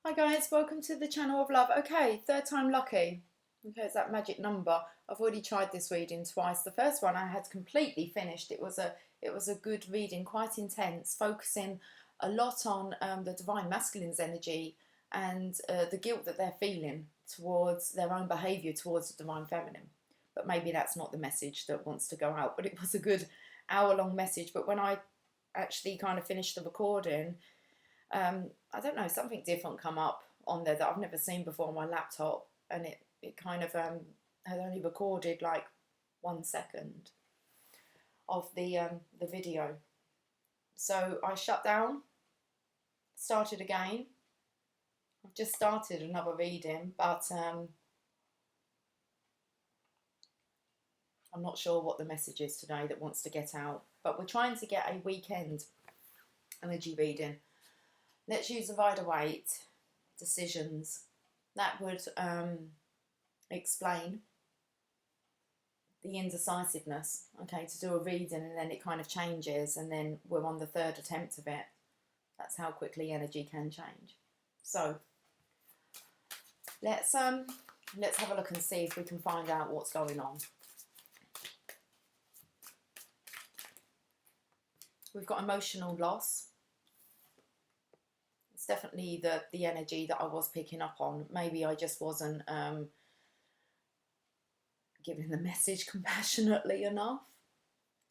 Hi guys, welcome to the channel of love. Okay, third time lucky. Okay, it's that magic number. I've already tried this reading twice. The first one I had completely finished. It was a good reading, quite intense, focusing a lot on the divine masculine's energy and the guilt that they're feeling towards their own behaviour towards the divine feminine. But maybe that's not the message that wants to go out. But it was a good hour-long message. But when I actually kind of finished the recording, I don't know, something different come up on there that I've never seen before on my laptop, and it kind of had only recorded like 1 second of the video. So I shut down, started again. I've just started another reading, but I'm not sure what the message is today that wants to get out. But we're trying to get a weekend energy reading. Let's use the Rider-Waite decisions. That would explain the indecisiveness. Okay, to do a reading and then it kind of changes, and then we're on the third attempt of it. That's how quickly energy can change. So let's have a look and see if we can find out what's going on. We've got emotional loss. It's definitely the energy that I was picking up on. Maybe I just wasn't giving the message compassionately enough.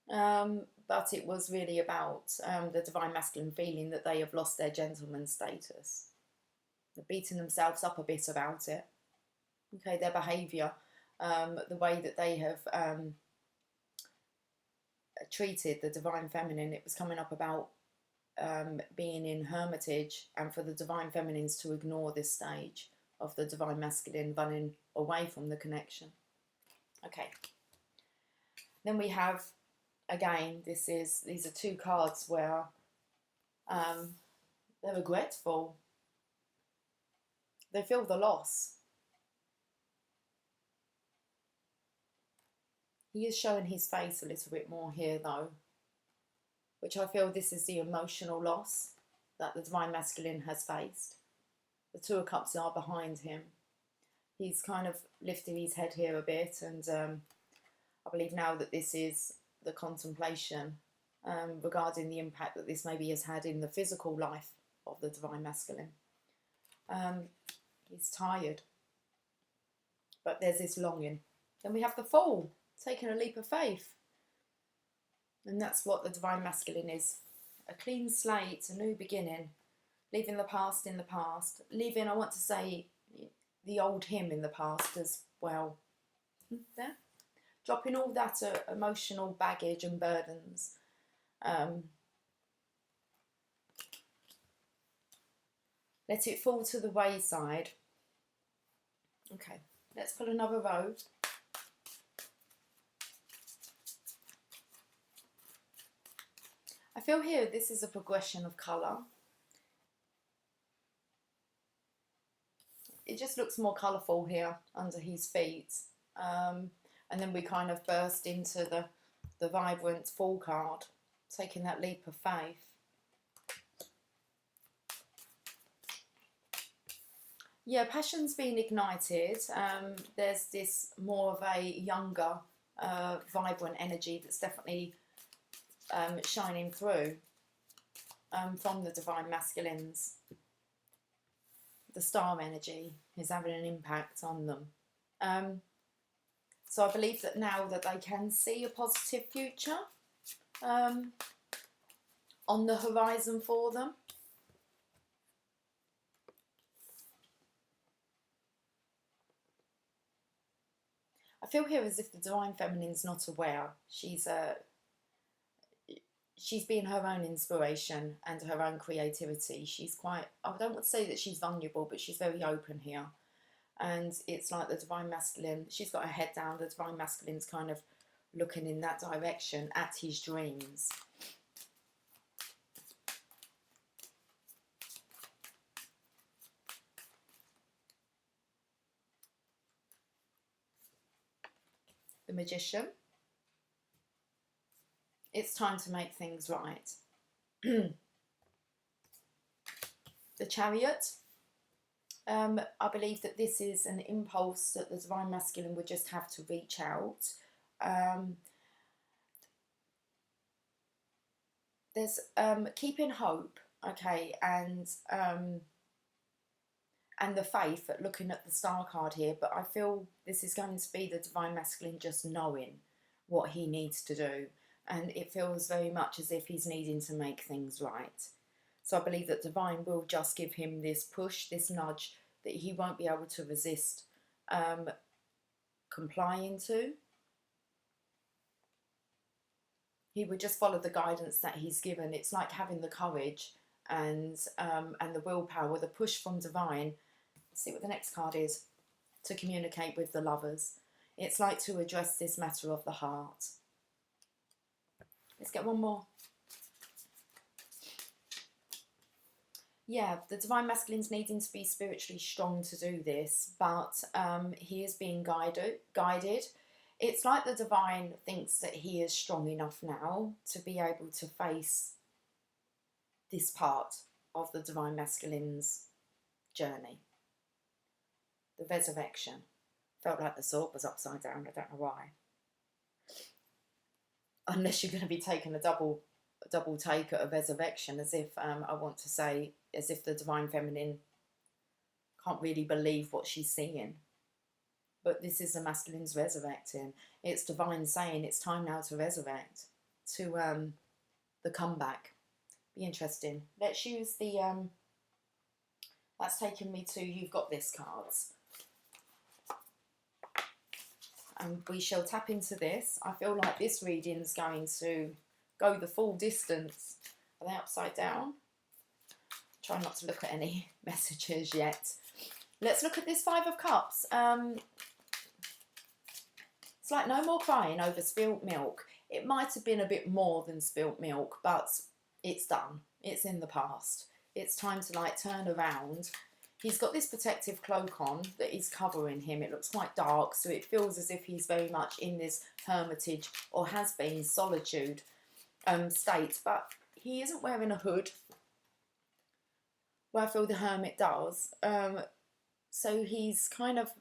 But it was really about the divine masculine feeling that they have lost their gentleman status. They're beating themselves up a bit about it. Okay, their behaviour, the way that they have treated the divine feminine. It was coming up about being in hermitage, and for the divine feminines to ignore this stage of the divine masculine running away from the connection. Okay, then we have, again, these are two cards where they're regretful. They feel the loss. He is showing his face a little bit more here though, which I feel this is the emotional loss that the divine masculine has faced. The Two of Cups are behind him. He's kind of lifted his head here a bit, and I believe now that this is the contemplation regarding the impact that this maybe has had in the physical life of the divine masculine. He's tired, but there's this longing. Then we have the Fool, taking a leap of faith. And that's what the divine masculine is. A clean slate, a new beginning. Leaving the past in the past. Leaving, I want to say, the old him in the past as well. There. Dropping all that emotional baggage and burdens. Let it fall to the wayside. Okay, let's pull another row. I feel here this is a progression of colour. It just looks more colourful here under his feet. And then we kind of burst into the vibrant Fool card, taking that leap of faith. Yeah, passion's been ignited. There's this more of a younger, vibrant energy that's definitely shining through from the divine masculines. The star energy is having an impact on them. So I believe that now that they can see a positive future on the horizon for them. I feel here as if the divine feminine's not aware. She's being her own inspiration and her own creativity. She's quite, I don't want to say that she's vulnerable, but she's very open here. And it's like the divine masculine, she's got her head down, the divine masculine's kind of looking in that direction at his dreams. The Magician. It's time to make things right. The Chariot. I believe that this is an impulse that the Divine Masculine would just have to reach out. There's keeping hope, okay, and the faith at looking at the star card here, but I feel this is going to be the Divine Masculine just knowing what he needs to do, and it feels very much as if he's needing to make things right. So I believe that Divine will just give him this push, this nudge that he won't be able to resist complying to. He would just follow the guidance that he's given. It's like having the courage and the willpower, the push from Divine. Let's see what the next card is. To communicate with the lovers. It's like to address this matter of the heart. Let's get one more. Yeah, the Divine Masculine's needing to be spiritually strong to do this, but he is being guided. It's like the Divine thinks that he is strong enough now to be able to face this part of the Divine Masculine's journey. The resurrection. Felt like the sword was upside down, I don't know why. Unless you're going to be taking a double take at a resurrection, as if, I want to say, as if the Divine Feminine can't really believe what she's seeing. But this is the Masculine's resurrecting. It's Divine saying it's time now to resurrect, to the comeback. Be interesting. Let's use the, that's taken me to You've Got This cards. And we shall tap into this. I feel like this reading's going to go the full distance. Are they upside down? Try not to look at any messages yet. Let's look at this Five of Cups. It's like no more crying over spilt milk. It might have been a bit more than spilt milk, but it's done. It's in the past. It's time to like turn around. He's got this protective cloak on that is covering him. It looks quite dark, so it feels as if he's very much in this hermitage, or has been solitude state, but he isn't wearing a hood, where I feel the hermit does. So he's kind of,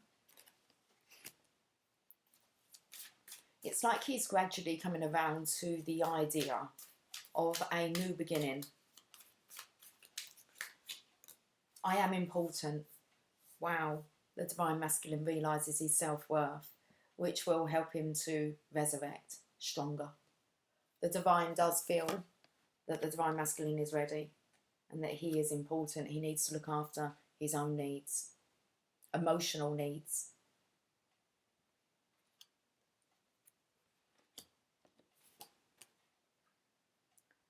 it's like he's gradually coming around to the idea of a new beginning. I am important. Wow. The Divine Masculine realises his self-worth, which will help him to resurrect stronger. The Divine does feel that the Divine Masculine is ready and that he is important. He needs to look after his own needs, emotional needs.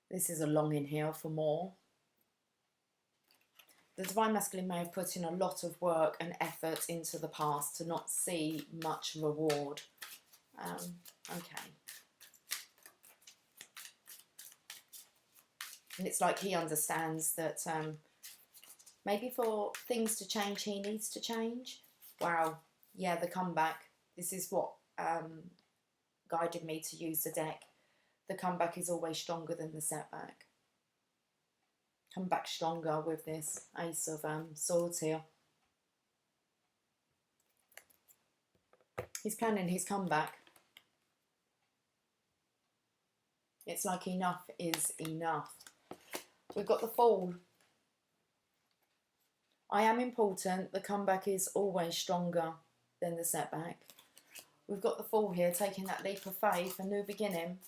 This is a longing here for more. The Divine Masculine may have put in a lot of work and effort into the past to not see much reward. Okay. And it's like he understands that maybe for things to change, he needs to change. Wow. Yeah, the comeback. This is what guided me to use the deck. The comeback is always stronger than the setback. Come back stronger with this Ace of Swords here. He's planning his comeback. It's like enough is enough. We've got the Fool. I am important. The comeback is always stronger than the setback. We've got the Fool here, taking that leap of faith, a new beginning.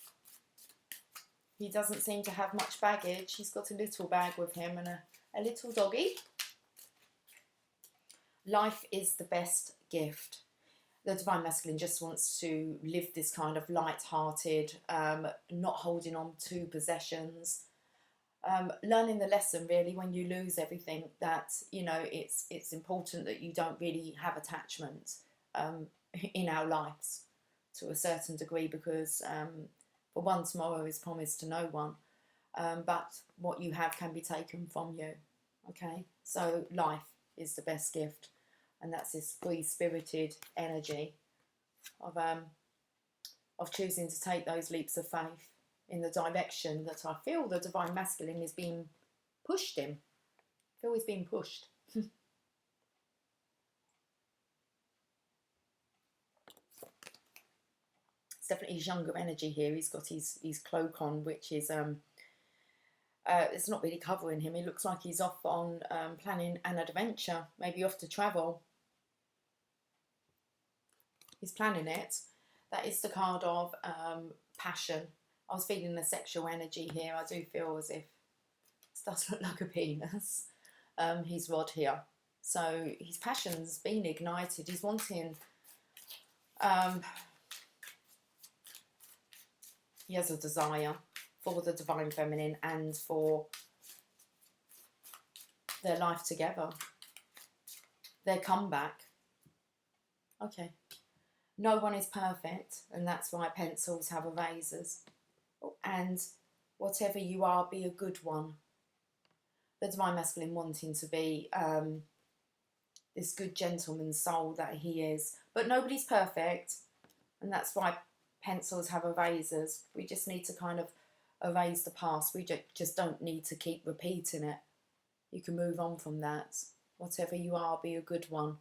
He doesn't seem to have much baggage. He's got a little bag with him and a little doggy. Life is the best gift. The Divine Masculine just wants to live this kind of light-hearted, not holding on to possessions. Learning the lesson really when you lose everything, that, you know, it's important that you don't really have attachment in our lives to a certain degree, because for one, tomorrow is promised to no one, but what you have can be taken from you. Okay, so life is the best gift, and that's this free-spirited energy of choosing to take those leaps of faith in the direction that I feel the Divine Masculine is being pushed in. I feel he's being pushed. definitely his younger energy here. He's got his cloak on, which is it's not really covering him. He looks like he's off on planning an adventure, maybe off to travel. He's planning it. That is the card of passion. I was feeling the sexual energy here. I do feel as if this does look like a penis. His rod here. So his passion's been ignited. He's wanting... he has a desire for the Divine Feminine and for their life together. Their comeback. Okay. No one is perfect, and that's why pencils have erasers. And whatever you are, be a good one. The Divine Masculine wanting to be this good gentleman soul that he is. But nobody's perfect, and that's why pencils have erasers. We just need to kind of erase the past. We just don't need to keep repeating it. You can move on from that. Whatever you are, be a good one.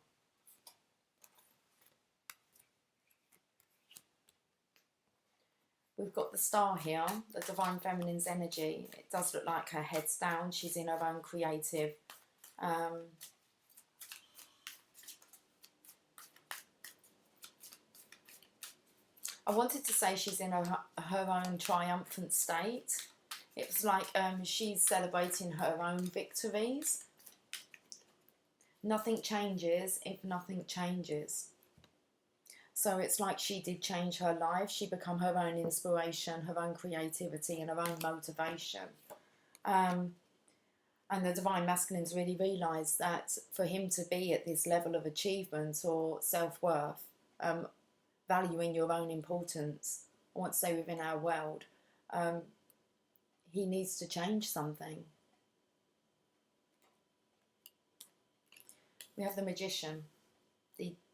We've got the star here, the Divine Feminine's energy. It does look like her head's down. She's in her own creative. I wanted to say she's in her own triumphant state. It was like she's celebrating her own victories. Nothing changes if nothing changes. So it's like she did change her life. She became her own inspiration, her own creativity and her own motivation. And the Divine Masculine's really realised that for him to be at this level of achievement or self-worth, valuing your own importance, I want to say within our world, he needs to change something. We have the Magician.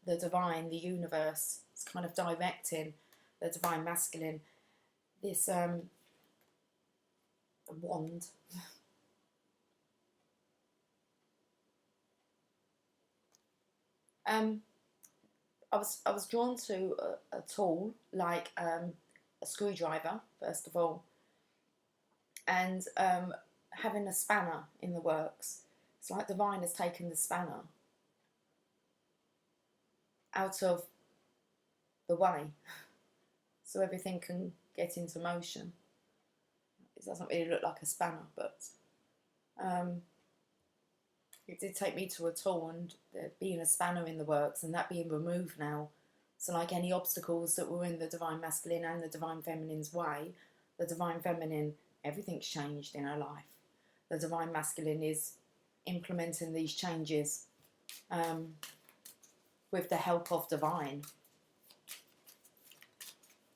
The divine, the universe, is kind of directing the Divine Masculine. This wand. I was drawn to a tool like a screwdriver, first of all, and having a spanner in the works. It's like Divine has taken the spanner out of the way so everything can get into motion. It doesn't really look like a spanner, but it did take me to a tool, and there being a spanner in the works and that being removed now. So like any obstacles that were in the Divine Masculine and the Divine Feminine's way, the Divine Feminine, everything's changed in her life. The Divine Masculine is implementing these changes with the help of Divine.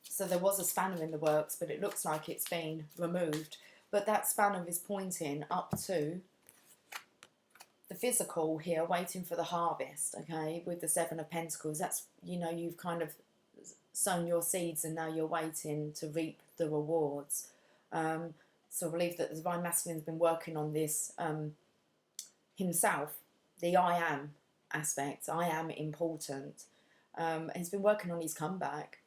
So there was a spanner in the works, but it looks like it's been removed. But that spanner is pointing up to the physical here, waiting for the harvest, okay, with the Seven of Pentacles. That's, you know, you've kind of sown your seeds and now you're waiting to reap the rewards. So I believe that the Divine Masculine's been working on this himself, the I am aspect. I am important. He's been working on his comeback,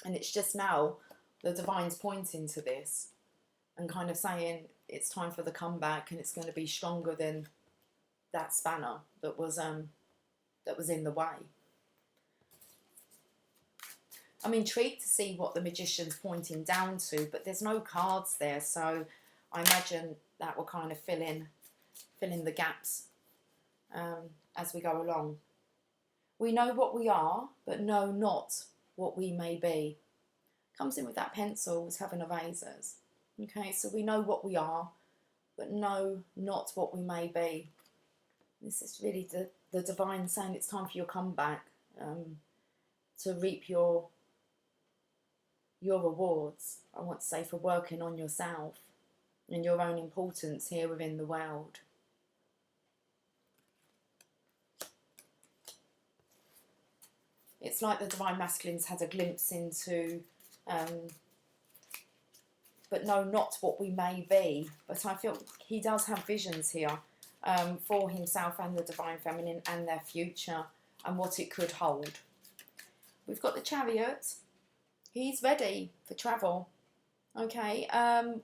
and it's just now the Divine's pointing to this and kind of saying it's time for the comeback, and it's going to be stronger than that spanner that was in the way. I'm intrigued to see what the Magician's pointing down to, but there's no cards there, so I imagine that will kind of fill in the gaps as we go along. We know what we are, but know not what we may be. Comes in with that pencils, having erasers. Okay, so we know what we are, but know not what we may be. This is really the Divine saying it's time for your comeback, to reap your rewards. I want to say for working on yourself and your own importance here within the world. It's like the Divine Masculine's had a glimpse into, but know not what we may be. But I feel he does have visions here for himself and the Divine Feminine and their future and what it could hold. We've got the Chariot. He's ready for travel. Okay,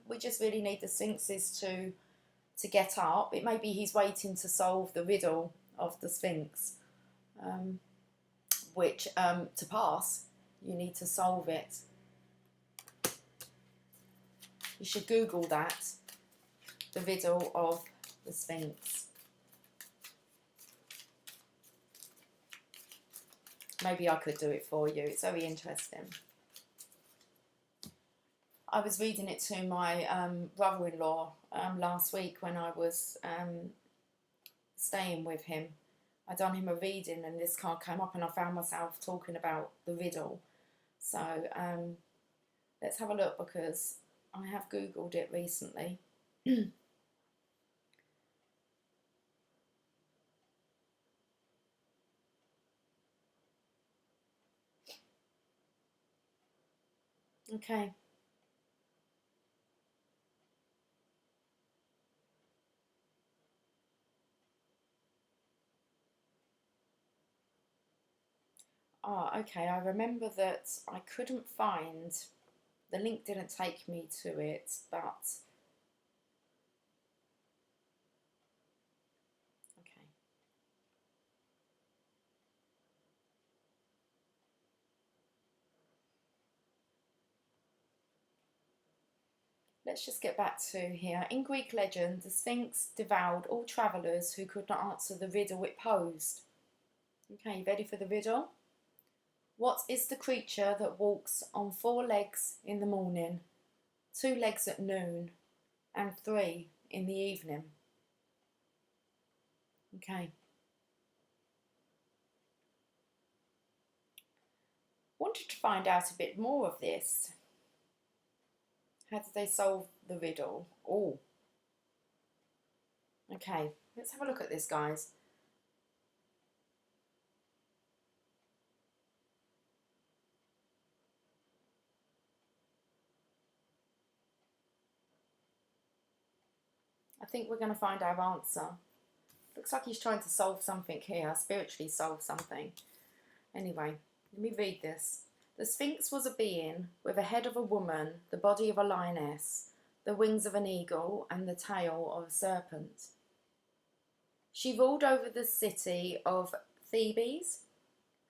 we just really need the Sphinxes to get up. It may be he's waiting to solve the riddle of the Sphinx, which to pass, you need to solve it. You should Google that, the riddle of the Sphinx. Maybe I could do it for you. It's very interesting. I was reading it to my brother-in-law last week when I was staying with him. I done him a reading and this card came up and I found myself talking about the riddle. So let's have a look because I have Googled it recently. Okay. Ah, okay, I remember that I couldn't find, the link didn't take me to it, but, okay. Let's just get back to here. In Greek legend, the Sphinx devoured all travellers who could not answer the riddle it posed. Okay, you ready for the riddle? What is the creature that walks on 4 legs in the morning, 2 legs at noon, and 3 in the evening? Okay. Wanted to find out a bit more of this. How did they solve the riddle? Oh. Okay, let's have a look at this, guys. I think we're going to find our answer. Looks like he's trying to solve something here, spiritually solve something. Anyway, let me read this. The Sphinx was a being with a head of a woman, the body of a lioness, the wings of an eagle, and the tail of a serpent. She ruled over the city of Thebes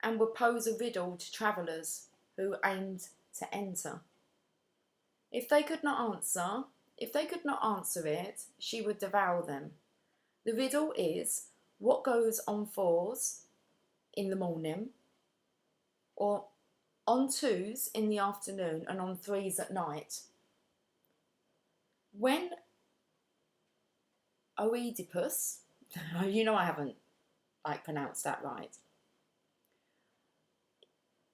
and would pose a riddle to travellers who aimed to enter. If they could not answer it, she would devour them. The riddle is, what goes on 4s in the morning, or on 2s in the afternoon, and on 3s at night? When Oedipus, you know I haven't pronounced that right,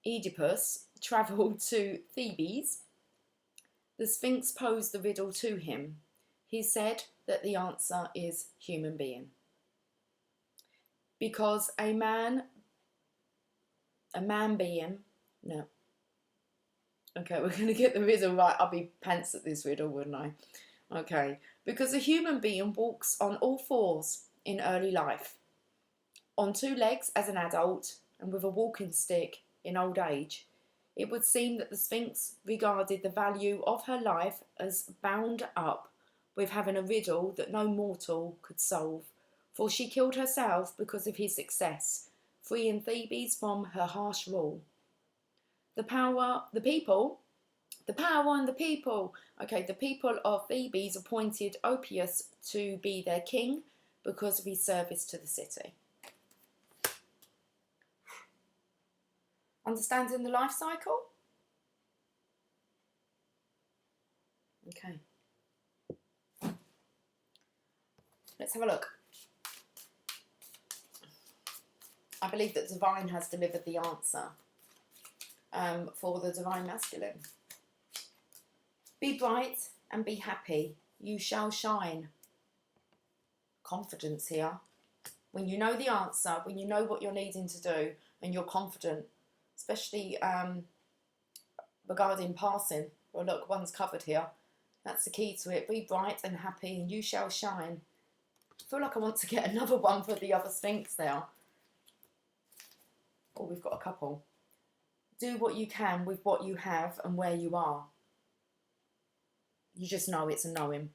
Oedipus travelled to Thebes, the Sphinx posed the riddle to him. He said that the answer is human being. Because a man being, no. Okay, we're going to get the riddle right. I'll be pants at this riddle, wouldn't I? Okay. Because a human being walks on all 4s in early life, on 2 legs as an adult, and with a walking stick in old age. It would seem that the Sphinx regarded the value of her life as bound up with having a riddle that no mortal could solve, for she killed herself because of his success, freeing Thebes from her harsh rule. The power and the people. Okay, the people of Thebes appointed Opius to be their king because of his service to the city. Understanding the life cycle? Okay. Let's have a look. I believe that Divine has delivered the answer for the Divine Masculine. Be bright and be happy. You shall shine. Confidence here. When you know the answer, when you know what you're needing to do, and you're confident, especially regarding passing. Well, look, one's covered here. That's the key to it. Be bright and happy, and you shall shine. I feel like I want to get another one for the other Sphinx there. Oh, we've got a couple. Do what you can with what you have and where you are. You just know it's a knowing.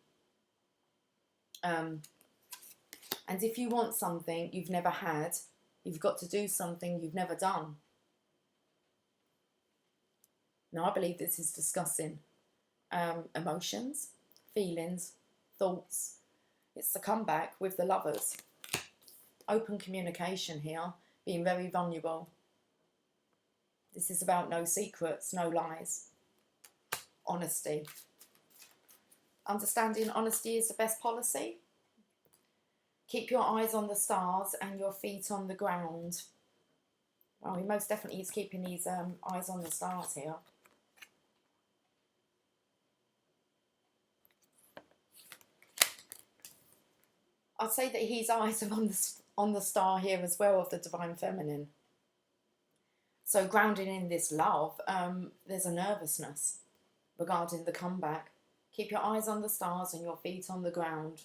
And if you want something you've never had, you've got to do something you've never done. Now, I believe this is discussing emotions, feelings, thoughts. It's the comeback with the Lovers. Open communication here, being very vulnerable. This is about no secrets, no lies. Honesty. Understanding honesty is the best policy. Keep your eyes on the stars and your feet on the ground. Well, he most definitely is keeping his eyes on the stars here. I'd say that his eyes are on the star here as well of the Divine Feminine. So grounding in this love, there's a nervousness regarding the comeback. Keep your eyes on the stars and your feet on the ground.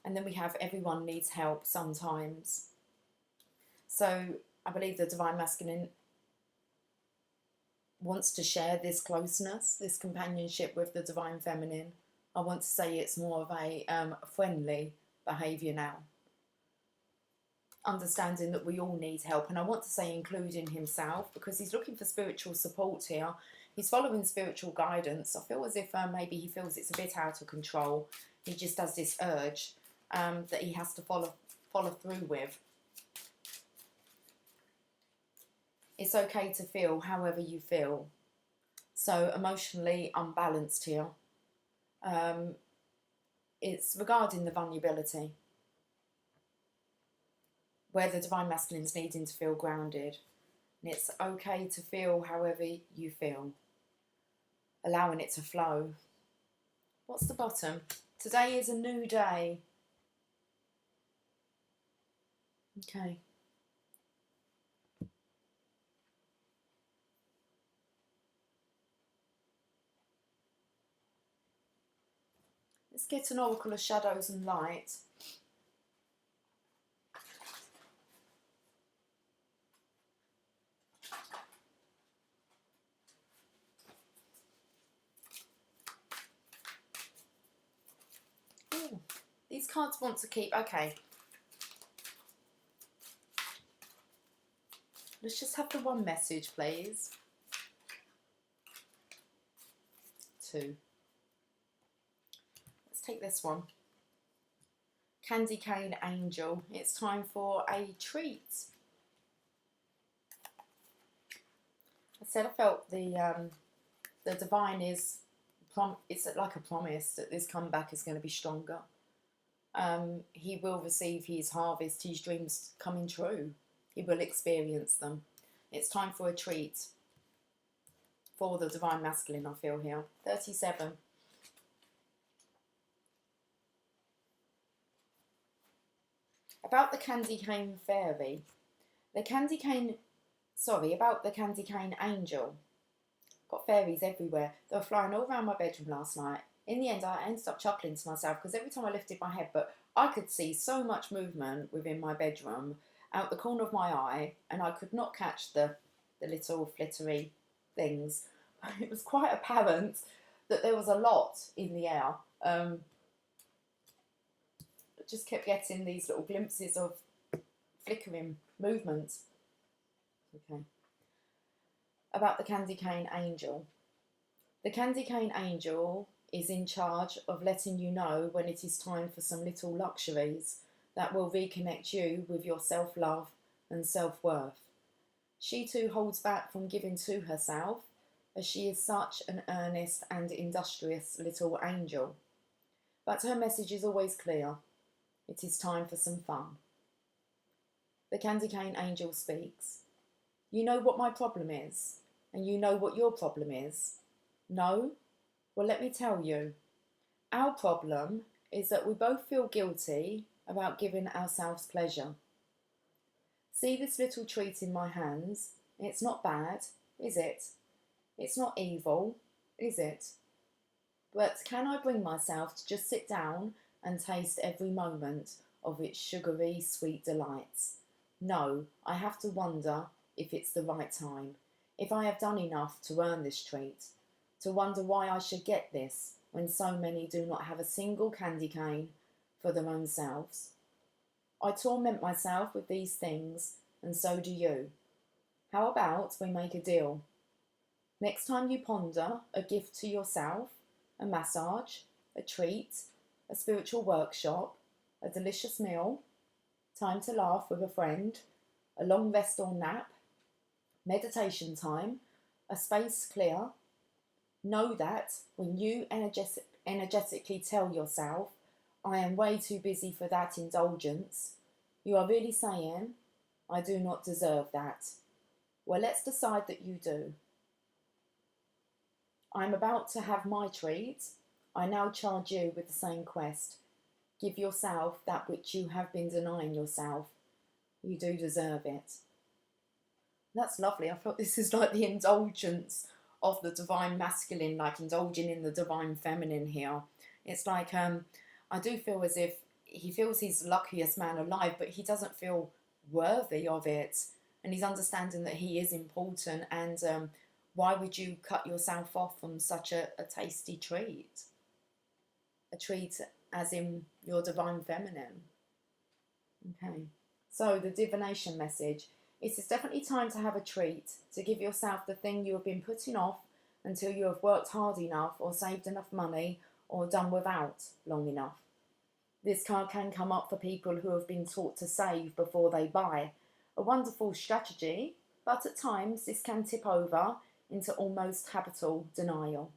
And then we have everyone needs help sometimes. So I believe the Divine Masculine wants to share this closeness, this companionship with the Divine Feminine. I want to say it's more of a friendly behaviour now. Understanding that we all need help, and I want to say including himself, because he's looking for spiritual support here. He's following spiritual guidance. I feel as if maybe he feels it's a bit out of control. He just has this urge that he has to follow through with. It's okay to feel however you feel. So emotionally unbalanced here. It's regarding the vulnerability, where the Divine Masculine's needing to feel grounded. And it's okay to feel however you feel, allowing it to flow. What's the bottom? Today is a new day. Okay. Let's get an oracle of shadows and light. Ooh, these cards want to keep... Okay. Let's just have the one message, please. 2. Let's take this one. Candy cane angel. It's time for a treat. I said I felt the divine is... It's like a promise that this comeback is going to be stronger. He will receive his harvest, his dreams coming true. He will experience them. It's time for a treat for the Divine Masculine, I feel here. 37. About the candy cane fairy. About the candy cane angel. Got fairies everywhere. They were flying all around my bedroom last night. In the end, I ended up chuckling to myself because every time I lifted my head, but I could see so much movement within my bedroom out the corner of my eye, and I could not catch the little flittery things. It was quite apparent that there was a lot in the air. Just kept getting these little glimpses of flickering movement. Okay. About the candy cane angel. The candy cane angel is in charge of letting you know when it is time for some little luxuries that will reconnect you with your self-love and self-worth. She too holds back from giving to herself, as she is such an earnest and industrious little angel. But her message is always clear. It is time for some fun. The candy cane angel speaks. You know what my problem is, and you know what your problem is. No? Well, let me tell you. Our problem is that we both feel guilty about giving ourselves pleasure. See this little treat in my hands? It's not bad, is it? It's not evil, is it? But can I bring myself to just sit down and taste every moment of its sugary, sweet delights? No, I have to wonder, if it's the right time, if I have done enough to earn this treat, to wonder why I should get this when so many do not have a single candy cane for their own selves. I torment myself with these things, and so do you. How about we make a deal? Next time you ponder a gift to yourself, a massage, a treat, a spiritual workshop, a delicious meal, time to laugh with a friend, a long rest or nap, meditation time, a space clear, know that when you energetically tell yourself, I am way too busy for that indulgence, you are really saying, I do not deserve that. Well, let's decide that you do. I am about to have my treat. I now charge you with the same quest. Give yourself that which you have been denying yourself. You do deserve it. That's lovely. I thought this is like the indulgence of the divine masculine, like indulging in the divine feminine here. It's like, I do feel as if he feels he's the luckiest man alive, but he doesn't feel worthy of it. And he's understanding that he is important, and why would you cut yourself off from such a tasty treat? A treat as in your divine feminine. Okay, so the divination message. It is definitely time to have a treat, to give yourself the thing you have been putting off until you have worked hard enough or saved enough money or done without long enough. This card can come up for people who have been taught to save before they buy. A wonderful strategy, but at times this can tip over into almost habitual denial.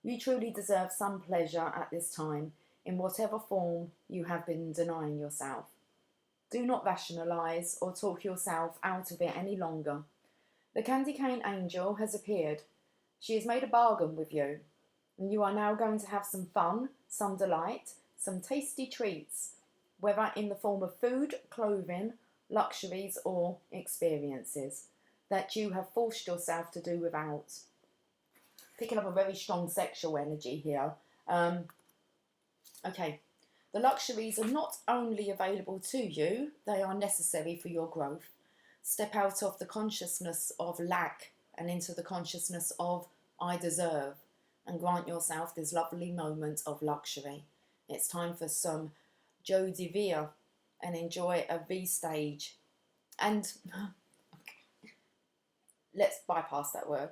You truly deserve some pleasure at this time, in whatever form you have been denying yourself. Do not rationalise or talk yourself out of it any longer. The candy cane angel has appeared. She has made a bargain with you, and you are now going to have some fun, some delight, some tasty treats, whether in the form of food, clothing, luxuries or experiences that you have forced yourself to do without. Picking up a very strong sexual energy here. Okay, the luxuries are not only available to you, they are necessary for your growth. Step out of the consciousness of lack and into the consciousness of I deserve, and grant yourself this lovely moment of luxury. It's time for some Joe DeVere and enjoy a V-stage. And let's bypass that word.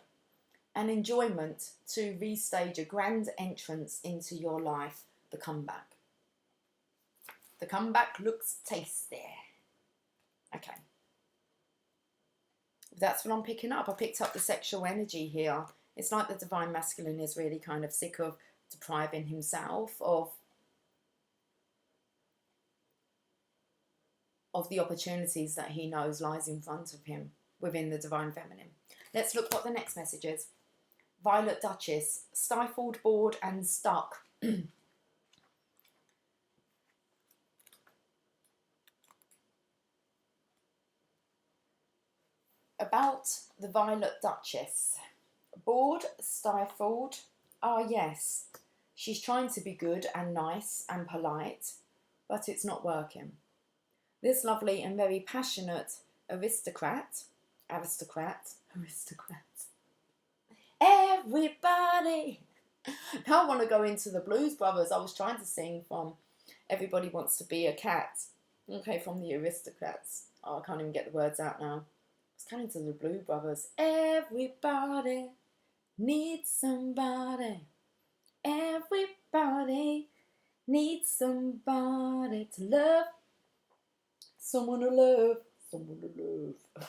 An enjoyment to restage a grand entrance into your life, the comeback. The comeback looks tasty. Okay. That's what I'm picking up. I picked up the sexual energy here. It's like the divine masculine is really kind of sick of depriving himself of the opportunities that he knows lies in front of him within the divine feminine. Let's look what the next message is. Violet Duchess, stifled, bored and stuck. About the Violet Duchess. Bored, stifled. Ah, yes. She's trying to be good and nice and polite, but it's not working. This lovely and very passionate aristocrat. Everybody. Now I want to go into the Blues Brothers. I was trying to sing from Everybody Wants to Be a Cat. Okay, from the Aristocrats. Oh, I can't even get the words out now. It's coming to the Blues Brothers. Everybody needs somebody. Everybody needs somebody to love. Someone to love. Someone to love.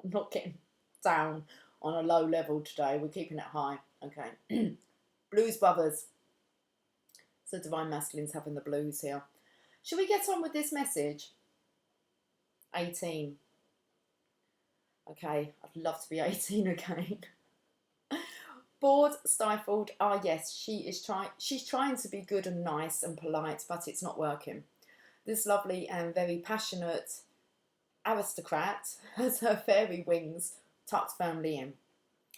I'm not getting down on a low level today. We're keeping it high. Okay. Blues Brothers. So divine masculine's having the blues here. Shall we get on with this message? 18. Okay, I'd love to be 18 again. Bored, stifled. Ah, yes, she's trying to be good and nice and polite, but it's not working. This lovely and very passionate aristocrat has her fairy wings tucked firmly in,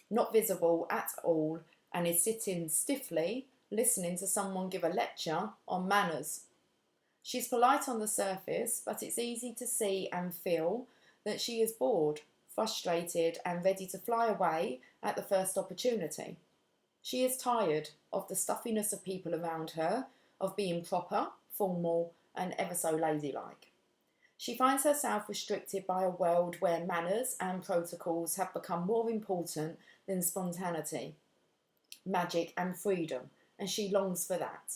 not visible at all, and is sitting stiffly listening to someone give a lecture on manners. She's polite on the surface, but it's easy to see and feel that she is bored, frustrated, and ready to fly away at the first opportunity. She is tired of the stuffiness of people around her, of being proper, formal, and ever so ladylike. She finds herself restricted by a world where manners and protocols have become more important than spontaneity, magic, and freedom, and she longs for that.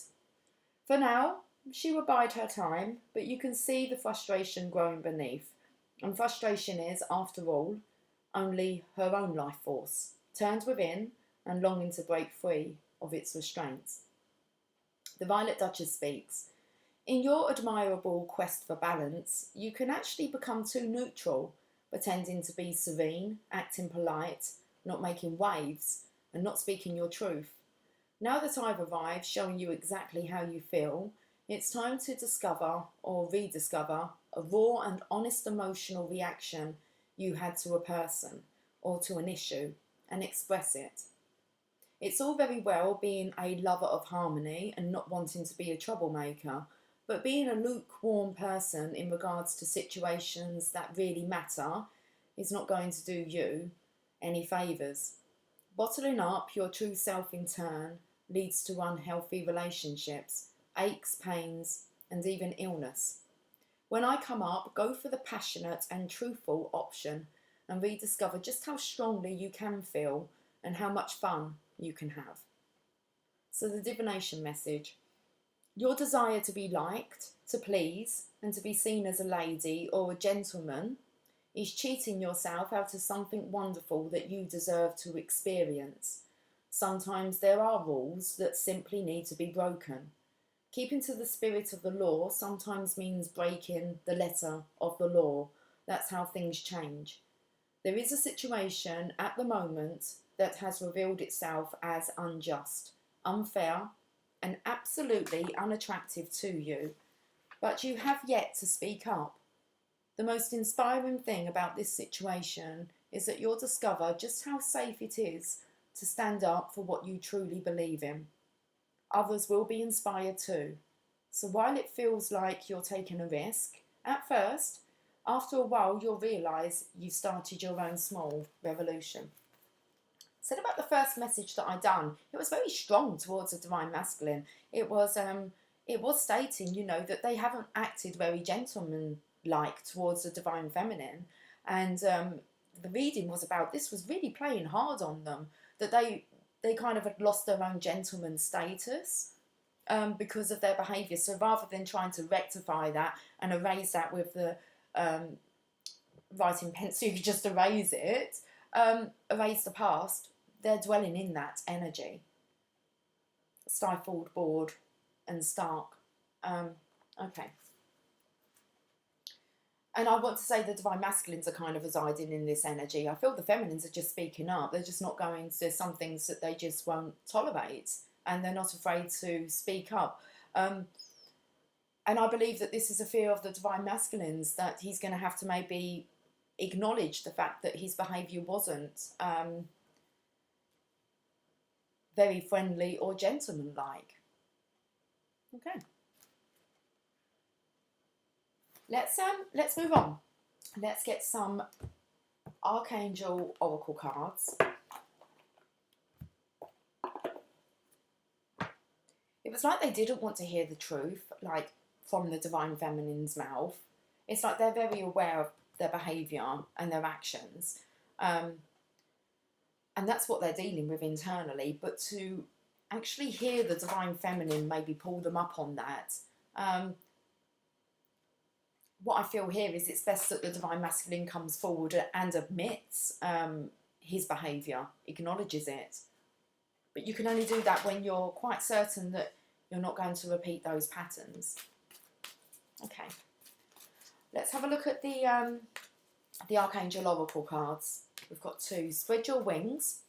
For now, she will bide her time, but you can see the frustration growing beneath. And frustration is, after all, only her own life force, turned within and longing to break free of its restraints. The Violet Duchess speaks. In your admirable quest for balance, you can actually become too neutral, pretending to be serene, acting polite, not making waves, and not speaking your truth. Now that I've arrived, showing you exactly how you feel, it's time to discover or rediscover a raw and honest emotional reaction you had to a person or to an issue and express it. It's all very well being a lover of harmony and not wanting to be a troublemaker, but being a lukewarm person in regards to situations that really matter is not going to do you any favours. Bottling up your true self in turn leads to unhealthy relationships, aches, pains, and even illness. When I come up, go for the passionate and truthful option and rediscover just how strongly you can feel and how much fun you can have. So the divination message. Your desire to be liked, to please, and to be seen as a lady or a gentleman is cheating yourself out of something wonderful that you deserve to experience. Sometimes there are rules that simply need to be broken. Keeping to the spirit of the law sometimes means breaking the letter of the law. That's how things change. There is a situation at the moment that has revealed itself as unjust, unfair, and absolutely unattractive to you, but you have yet to speak up. The most inspiring thing about this situation is that you'll discover just how safe it is to stand up for what you truly believe in. Others will be inspired too. So while it feels like you're taking a risk, at first, after a while you'll realise you've started your own small revolution. Said about the first message that I done, it was very strong towards the divine masculine. It was stating, that they haven't acted very gentlemanlike towards the divine feminine, and the reading was about this was really playing hard on them, that they kind of had lost their own gentleman status because of their behaviour. So rather than trying to rectify that and erase that with the writing pencil, you could just erase it, erase the past. They're dwelling in that energy. Stifled, bored, and stark. Okay. And I want to say the divine masculines are kind of residing in this energy. I feel the feminines are just speaking up. They're just not going to, there's some things that they just won't tolerate, and they're not afraid to speak up. And I believe that this is a fear of the divine masculines, that he's going to have to maybe acknowledge the fact that his behaviour wasn't very friendly or gentlemanlike. Okay. Let's move on. Let's get some Archangel Oracle cards. It was like they didn't want to hear the truth, like from the divine feminine's mouth. It's like they're very aware of their behaviour and their actions. And that's what they're dealing with internally. But to actually hear the divine feminine maybe pull them up on that, what I feel here is it's best that the divine masculine comes forward and admits his behaviour, acknowledges it. But you can only do that when you're quite certain that you're not going to repeat those patterns. Okay. Let's have a look at the Archangel Oracle cards. We've got two. Spread your wings.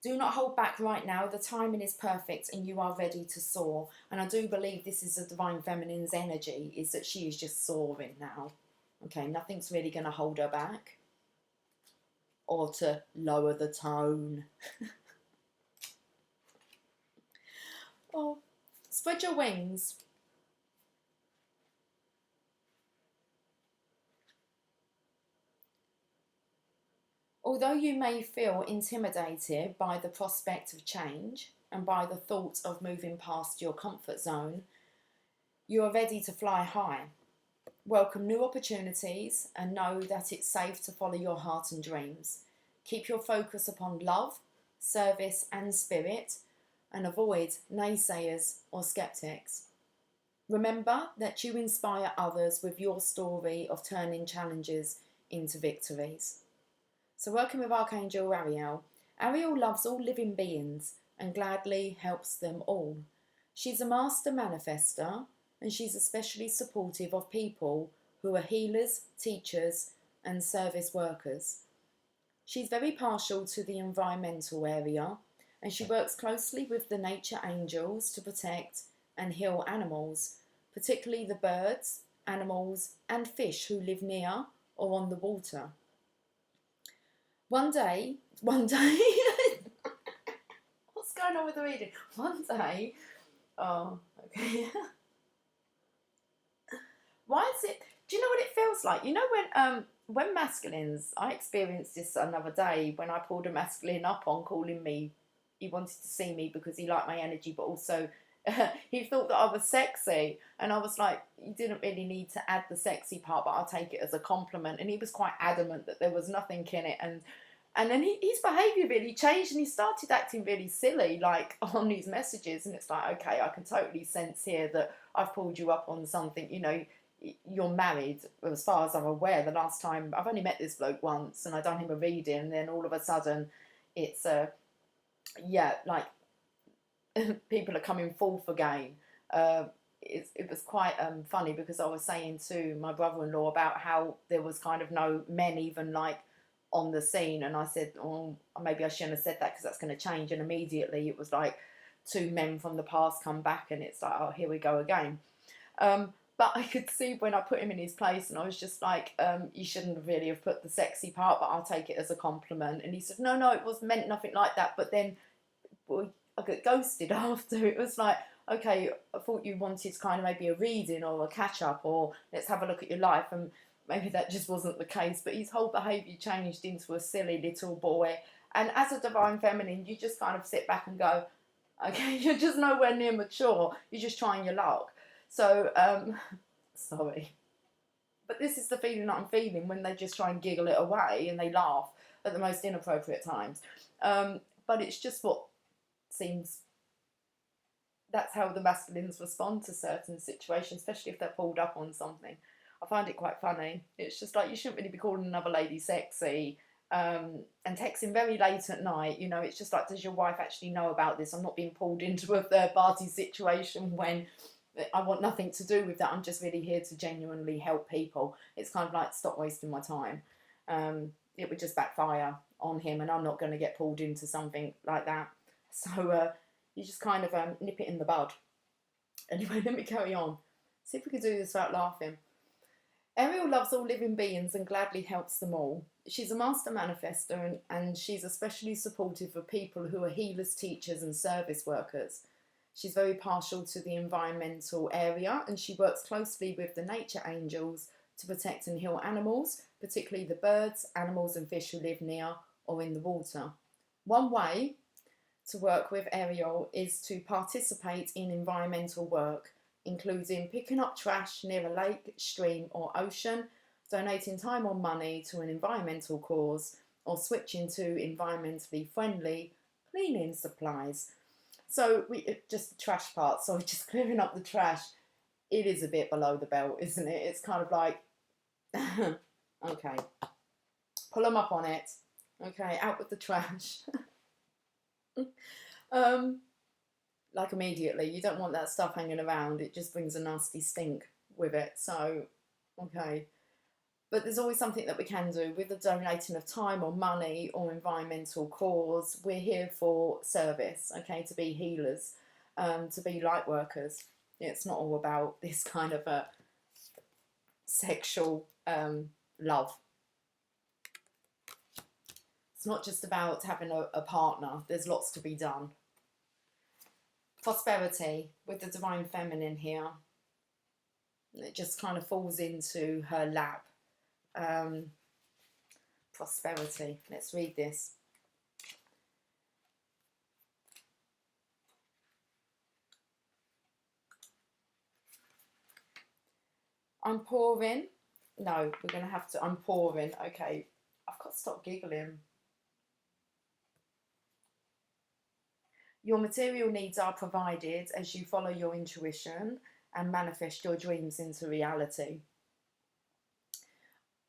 Do not hold back right now. The timing is perfect and you are ready to soar. And I do believe this is the divine feminine's energy, is that she is just soaring now. Okay, nothing's really going to hold her back or to lower the tone. Oh, spread your wings. Although you may feel intimidated by the prospect of change and by the thought of moving past your comfort zone, you are ready to fly high. Welcome new opportunities and know that it's safe to follow your heart and dreams. Keep your focus upon love, service and spirit, and avoid naysayers or skeptics. Remember that you inspire others with your story of turning challenges into victories. So working with Archangel Ariel, Ariel loves all living beings and gladly helps them all. She's a master manifester and she's especially supportive of people who are healers, teachers and service workers. She's very partial to the environmental area and she works closely with the nature angels to protect and heal animals, particularly the birds, animals and fish who live near or on the water. One day, what's going on with the reading? One day, oh, okay. Why is it, do you know what it feels like? You know when masculines, I experienced this another day when I pulled a masculine up on calling me, he wanted to see me because he liked my energy, but also he thought that I was sexy. And I was like, you didn't really need to add the sexy part, but I'll take it as a compliment. And he was quite adamant that there was nothing in it. And then his behaviour really changed and he started acting really silly, like on these messages. And it's like, okay, I can totally sense here that I've pulled you up on something. You know, you're married, as far as I'm aware. The last time, I've only met this bloke once and I done him a reading. And then all of a sudden, it's, yeah, like people are coming forth again. It was quite funny because I was saying to my brother-in-law about how there was kind of no men even like on the scene, and I said, oh, maybe I shouldn't have said that because that's going to change. And immediately it was like two men from the past come back, and it's like, oh, here we go again. But I could see when I put him in his place, and I was just like, you shouldn't really have put the sexy part, but I'll take it as a compliment. And he said, no, it was meant nothing like that. But then I got ghosted after. It was like, okay, I thought you wanted kind of maybe a reading or a catch up or let's have a look at your life, and maybe that just wasn't the case. But his whole behaviour changed into a silly little boy. And as a divine feminine, you just kind of sit back and go, okay, you're just nowhere near mature. You're just trying your luck. So, sorry. But this is the feeling that I'm feeling when they just try and giggle it away and they laugh at the most inappropriate times. But it's just what seems, that's how the masculines respond to certain situations, especially if they're pulled up on something. I find it quite funny. It's just like, you shouldn't really be calling another lady sexy and texting very late at night. You know, it's just like, does your wife actually know about this? I'm not being pulled into a third party situation when I want nothing to do with that. I'm just really here to genuinely help people. It's kind of like, stop wasting my time. It would just backfire on him and I'm not going to get pulled into something like that. So you just kind of nip it in the bud. Anyway, let me carry on. See if we can do this without laughing. Ariel loves all living beings and gladly helps them all. She's a master manifester and she's especially supportive of people who are healers, teachers and service workers. She's very partial to the environmental area and she works closely with the nature angels to protect and heal animals, particularly the birds, animals and fish who live near or in the water. One way to work with Ariel is to participate in environmental work, including picking up trash near a lake, stream or ocean, donating time or money to an environmental cause, or switching to environmentally friendly cleaning supplies. So just the trash part, so just clearing up the trash, it is a bit below the belt, isn't it? It's kind of like, okay, pull them up on it, okay, out with the trash. Like immediately, you don't want that stuff hanging around, it just brings a nasty stink with it. So okay, but there's always something that we can do with the donating of time or money or environmental cause. We're here for service, okay, to be healers, to be light workers. It's not all about this kind of a sexual love. It's not just about having a partner. There's lots to be done. Prosperity with the divine feminine here. It just kind of falls into her lap. prosperity. Let's read this. I'm pouring. No, we're going to have to. I'm pouring. Okay. I've got to stop giggling. Your material needs are provided as you follow your intuition and manifest your dreams into reality.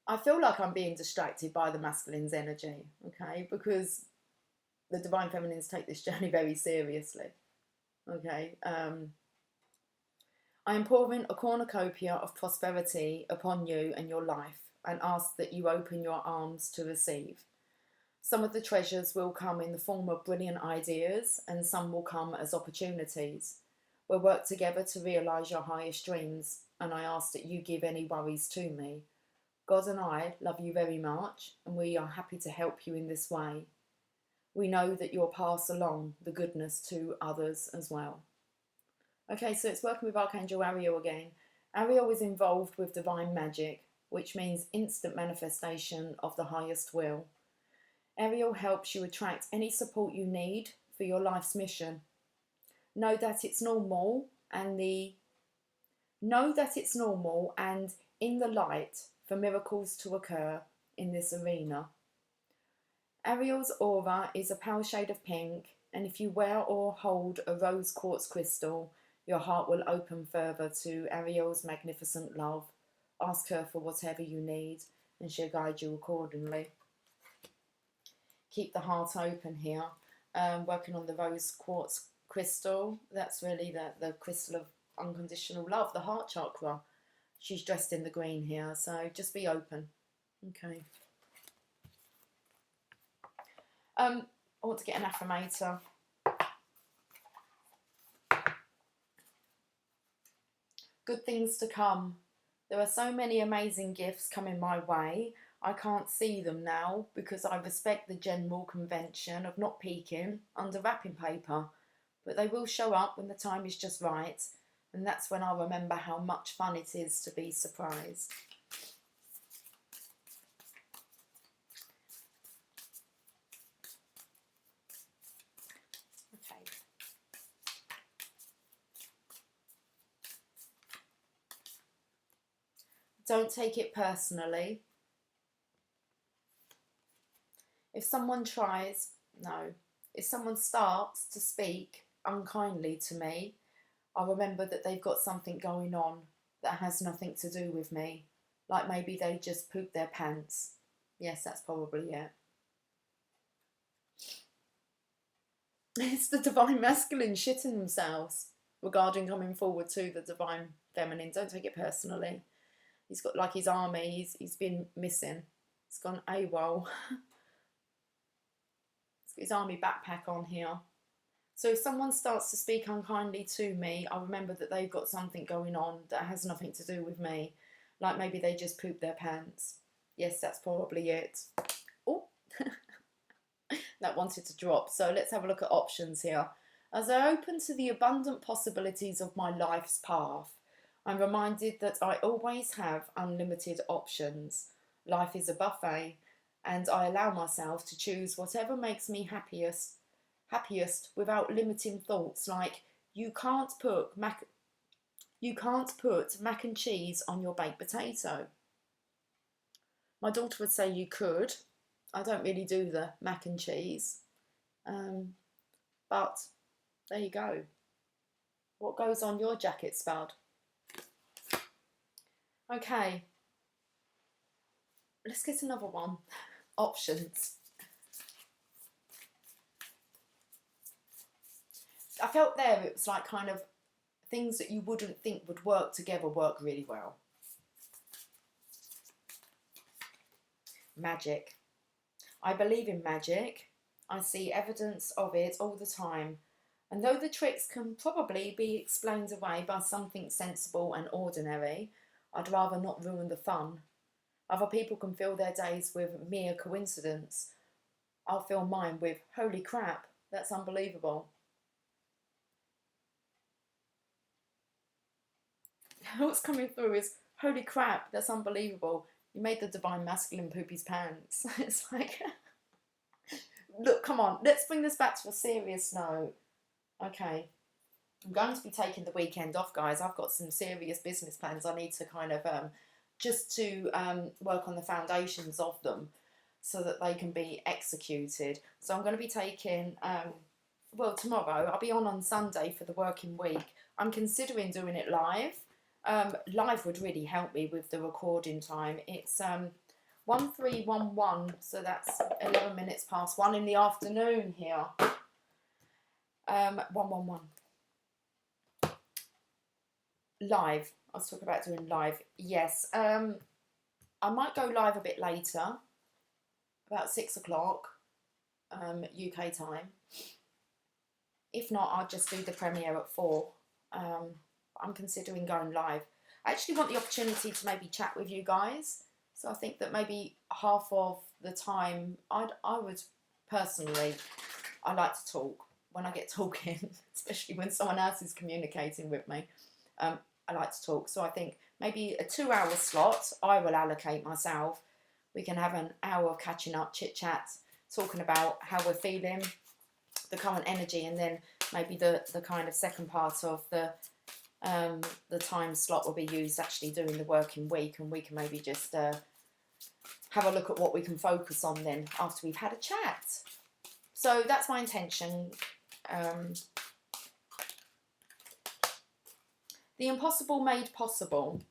I feel like I'm being distracted by the masculine's energy, okay? Because the divine feminines take this journey very seriously, okay? I am pouring a cornucopia of prosperity upon you and your life and ask that you open your arms to receive. Some of the treasures will come in the form of brilliant ideas and some will come as opportunities. We'll work together to realise your highest dreams, and I ask that you give any worries to me. God and I love you very much and we are happy to help you in this way. We know that you'll pass along the goodness to others as well. Okay, so it's working with Archangel Ariel again. Ariel is involved with divine magic, which means instant manifestation of the highest will. Ariel helps you attract any support you need for your life's mission. Know that it's normal and in the light for miracles to occur in this arena. Ariel's aura is a pale shade of pink, and if you wear or hold a rose quartz crystal, your heart will open further to Ariel's magnificent love. Ask her for whatever you need and she'll guide you accordingly. Keep the heart open here. Working on the rose quartz crystal, that's really the crystal of unconditional love, the heart chakra. She's dressed in the green here, so just be open. Okay. I want to get an affirmator. Good things to come. There are so many amazing gifts coming my way. I can't see them now because I respect the general convention of not peeking under wrapping paper. But they will show up when the time is just right. And that's when I'll remember how much fun it is to be surprised. Okay. Don't take it personally. If someone starts to speak unkindly to me, I'll remember that they've got something going on that has nothing to do with me. Like maybe they just pooped their pants. Yes, that's probably it. It's the divine masculine shitting themselves regarding coming forward to the divine feminine. Don't take it personally. He's got like his army, he's been missing. He's gone AWOL. He's got his army backpack on here. So if someone starts to speak unkindly to me, I remember that they've got something going on that has nothing to do with me. Like maybe they just pooped their pants. Yes, that's probably it. Oh, that wanted to drop. So let's have a look at options here. As I open to the abundant possibilities of my life's path, I'm reminded that I always have unlimited options. Life is a buffet, and I allow myself to choose whatever makes me happiest without limiting thoughts like you can't put mac and cheese on your baked potato. My daughter would say you could. I don't really do the mac and cheese, but there you go. What goes on your jacket, Spud? Okay, let's get another one. Options. I felt there it was like kind of things that you wouldn't think would work together work really well. Magic. I believe in magic. I see evidence of it all the time. And though the tricks can probably be explained away by something sensible and ordinary, I'd rather not ruin the fun. Other people can fill their days with mere coincidence. I'll fill mine with, holy crap, that's unbelievable. What's coming through is, holy crap, that's unbelievable. You made the divine masculine poop his pants. It's like, look, come on, let's bring this back to a serious note. Okay, I'm going to be taking the weekend off, guys. I've got some serious business plans. I need to kind of just to work on the foundations of them so that they can be executed. So I'm going to be taking, well, tomorrow. I'll be on Sunday for the working week. I'm considering doing it live. Live would really help me with the recording time. It's 1311, so that's 11 minutes past 1 in the afternoon here. 111. Live. I was talking about doing live. Yes. I might go live a bit later, about 6 o'clock UK time. If not, I'll just do the premiere at 4. I'm considering going live. I actually want the opportunity to maybe chat with you guys. So I think that maybe half of the time, I would personally, I like to talk. When I get talking, especially when someone else is communicating with me, I like to talk. So I think maybe a 2-hour slot I will allocate myself. We can have an hour of catching up, chit chat, talking about how we're feeling, the current energy, and then maybe the kind of second part of the time slot will be used actually doing the working week, and we can maybe just have a look at what we can focus on then after we've had a chat. So that's my intention. The impossible made possible.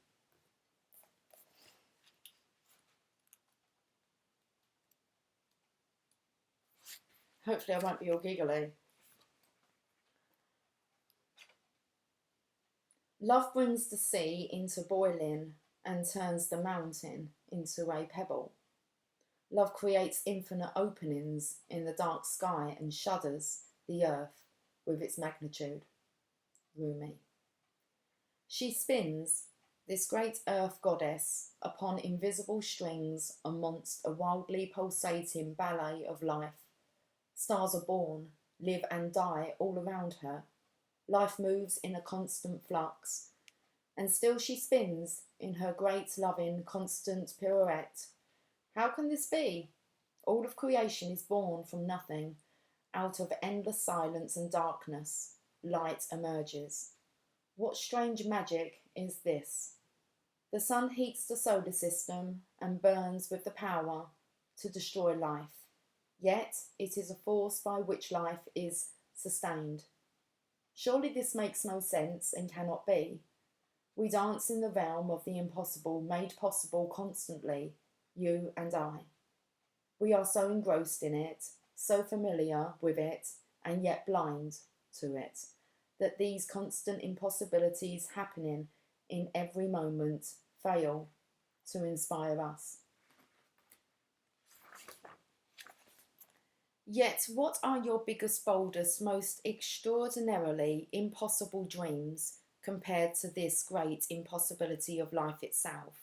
Hopefully I won't be all giggly. Love brings the sea into boiling and turns the mountain into a pebble. Love creates infinite openings in the dark sky and shudders the earth with its magnitude. Rumi. She spins, this great earth goddess, upon invisible strings amongst a wildly pulsating ballet of life. Stars are born, live and die all around her. Life moves in a constant flux, and still she spins in her great loving constant pirouette. How can this be? All of creation is born from nothing. Out of endless silence and darkness, light emerges. What strange magic is this? The sun heats the solar system and burns with the power to destroy life. Yet it is a force by which life is sustained. Surely this makes no sense and cannot be. We dance in the realm of the impossible made possible constantly, you and I. We are so engrossed in it, so familiar with it, and yet blind to it, that these constant impossibilities happening in every moment fail to inspire us. Yet what are your biggest, boldest, most extraordinarily impossible dreams compared to this great impossibility of life itself?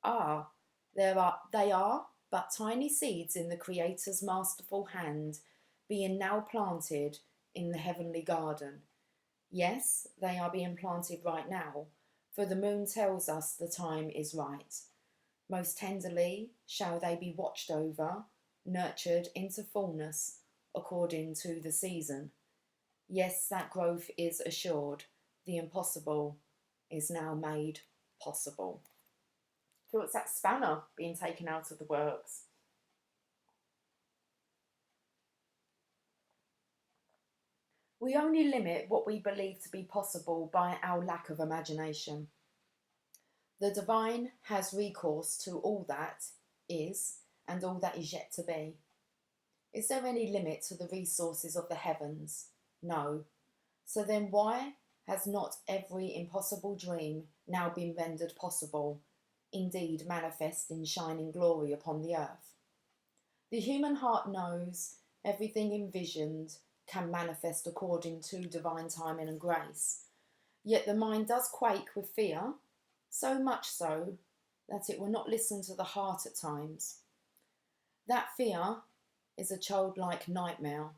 They are but tiny seeds in the Creator's masterful hand, being now planted in the heavenly garden. Yes, they are being planted right now, for the moon tells us the time is right. Most tenderly shall they be watched over, nurtured into fullness according to the season. Yes, that growth is assured. The impossible is now made possible. I feel it's that spanner being taken out of the works. We only limit what we believe to be possible by our lack of imagination. The divine has recourse to all that is and all that is yet to be. Is there any limit to the resources of the heavens? No. So then why has not every impossible dream now been rendered possible, indeed manifest in shining glory upon the earth? The human heart knows everything envisioned can manifest according to divine timing and grace. Yet the mind does quake with fear, so much so that it will not listen to the heart at times. That fear is a childlike nightmare,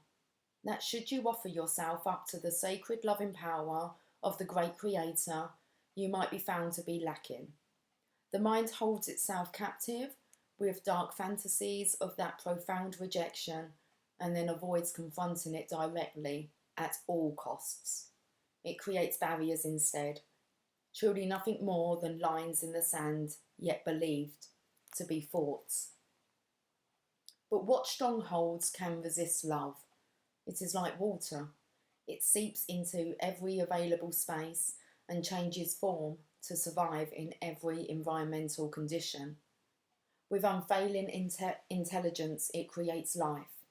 that should you offer yourself up to the sacred loving power of the great Creator, you might be found to be lacking. The mind holds itself captive with dark fantasies of that profound rejection and then avoids confronting it directly at all costs. It creates barriers instead, truly nothing more than lines in the sand, yet believed to be thoughts. But what strongholds can resist love? It is like water. It seeps into every available space and changes form to survive in every environmental condition. With unfailing intelligence, it creates life.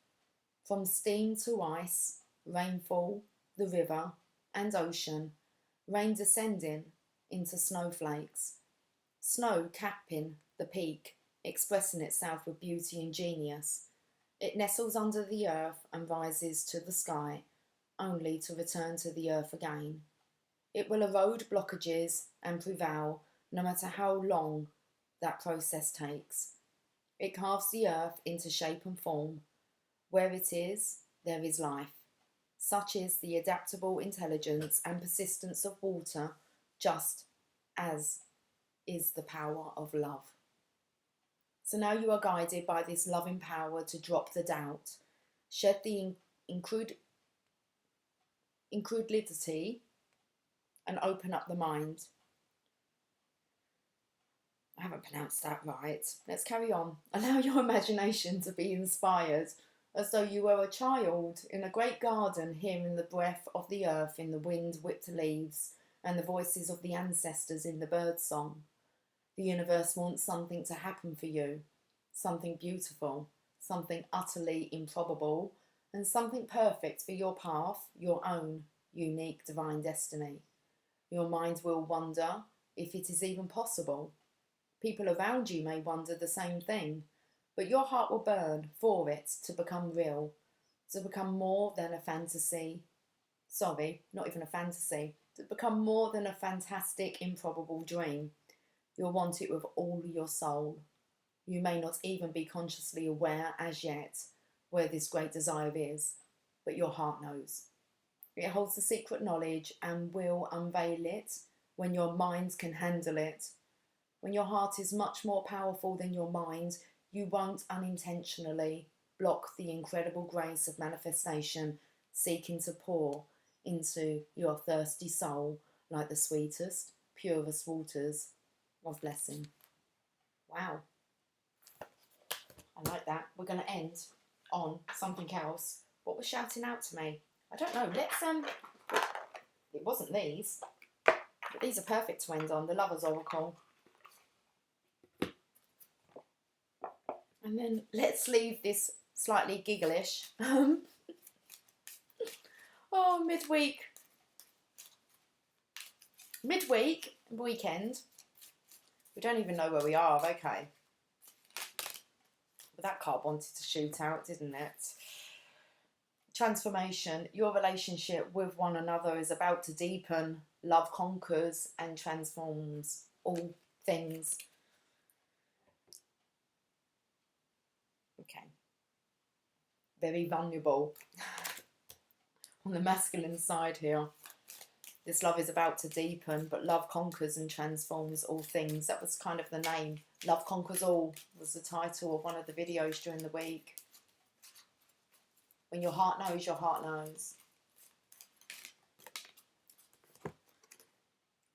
From steam to ice, rainfall, the river and ocean, rain descending into snowflakes, snow capping the peak, expressing itself with beauty and genius. It nestles under the earth and rises to the sky, only to return to the earth again. It will erode blockages and prevail, no matter how long that process takes. It carves the earth into shape and form. Where it is, there is life. Such is the adaptable intelligence and persistence of water, just as is the power of love. So now you are guided by this loving power to drop the doubt, shed the incredulity, and open up the mind. I haven't pronounced that right. Let's carry on. Allow your imagination to be inspired, as though you were a child in a great garden, hearing the breath of the earth in the wind-whipped leaves and the voices of the ancestors in the bird song. The universe wants something to happen for you, something beautiful, something utterly improbable, and something perfect for your path, your own unique divine destiny. Your mind will wonder if it is even possible. People around you may wonder the same thing, but your heart will burn for it to become real, to become more than a fantasy. Sorry, not even a fantasy. To become more than a fantastic, improbable dream. You'll want it with all your soul. You may not even be consciously aware as yet where this great desire is, but your heart knows. It holds the secret knowledge and will unveil it when your mind can handle it. When your heart is much more powerful than your mind, you won't unintentionally block the incredible grace of manifestation seeking to pour into your thirsty soul like the sweetest, purest waters of blessing. Wow. I like that. We're going to end on something else. What was shouting out to me? I don't know. It wasn't these. But these are perfect to end on. The Lover's Oracle. And then let's leave this slightly gigglish. Oh, weekend. We don't even know where we are. Okay. But that card wanted to shoot out, didn't it? Transformation. Your relationship with one another is about to deepen. Love conquers and transforms all things. Okay. Very vulnerable on the masculine side here. This love is about to deepen, but love conquers and transforms all things. That was kind of the name. Love Conquers All was the title of one of the videos during the week. When your heart knows, your heart knows.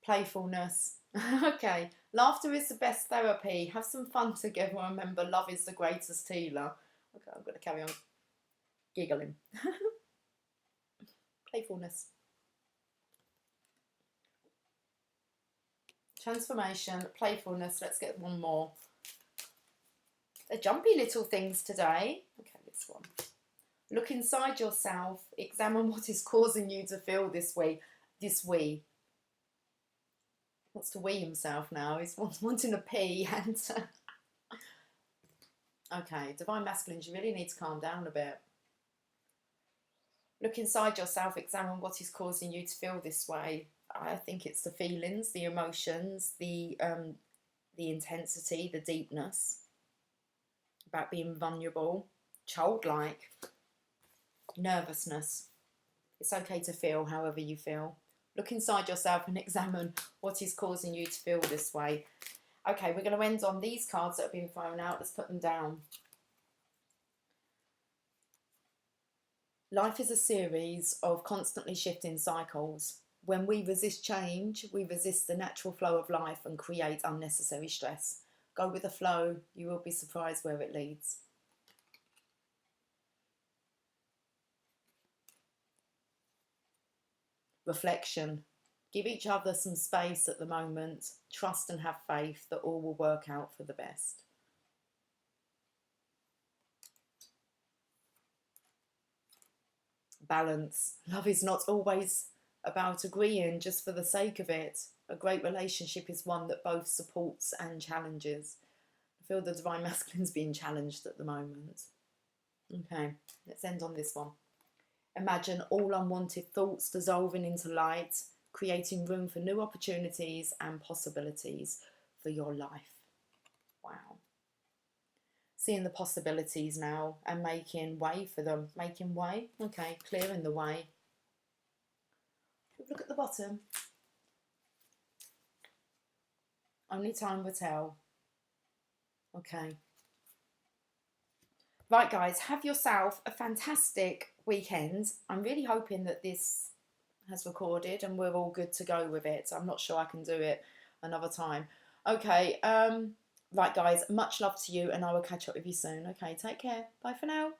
Playfulness. Okay. Laughter is the best therapy. Have some fun together. Remember, love is the greatest healer. Okay, I'm going to carry on giggling. Playfulness. Transformation, playfulness. Let's get one more. They're jumpy little things today. Okay, this one. Look inside yourself. Examine what is causing you to feel this way. This we. Wants to wee himself now. He's wanting to pee and... Okay, Divine Masculines, you really need to calm down a bit. Look inside yourself. Examine what is causing you to feel this way. I think it's the feelings, the emotions, the intensity, the deepness. About being vulnerable, childlike, nervousness. It's okay to feel however you feel. Look inside yourself and examine what is causing you to feel this way. Okay, we're going to end on these cards that have been thrown out. Let's put them down. Life is a series of constantly shifting cycles. When we resist change, we resist the natural flow of life and create unnecessary stress. Go with the flow, you will be surprised where it leads. Reflection. Give each other some space at the moment. Trust and have faith that all will work out for the best. Balance. Love is not always about agreeing just for the sake of it. A great relationship is one that both supports and challenges. I feel the Divine Masculine's being challenged at the moment. Okay, let's end on this one. Imagine all unwanted thoughts dissolving into light, creating room for new opportunities and possibilities for your life. Wow. Seeing the possibilities now and making way for them. Making way. Okay, clearing the way. Look at the bottom. Only time will tell. Okay. Right, guys, have yourself a fantastic weekend. I'm really hoping that this has recorded and we're all good to go with it. I'm not sure I can do it another time. Okay, right, guys, much love to you and I will catch up with you soon. Okay, take care. Bye for now.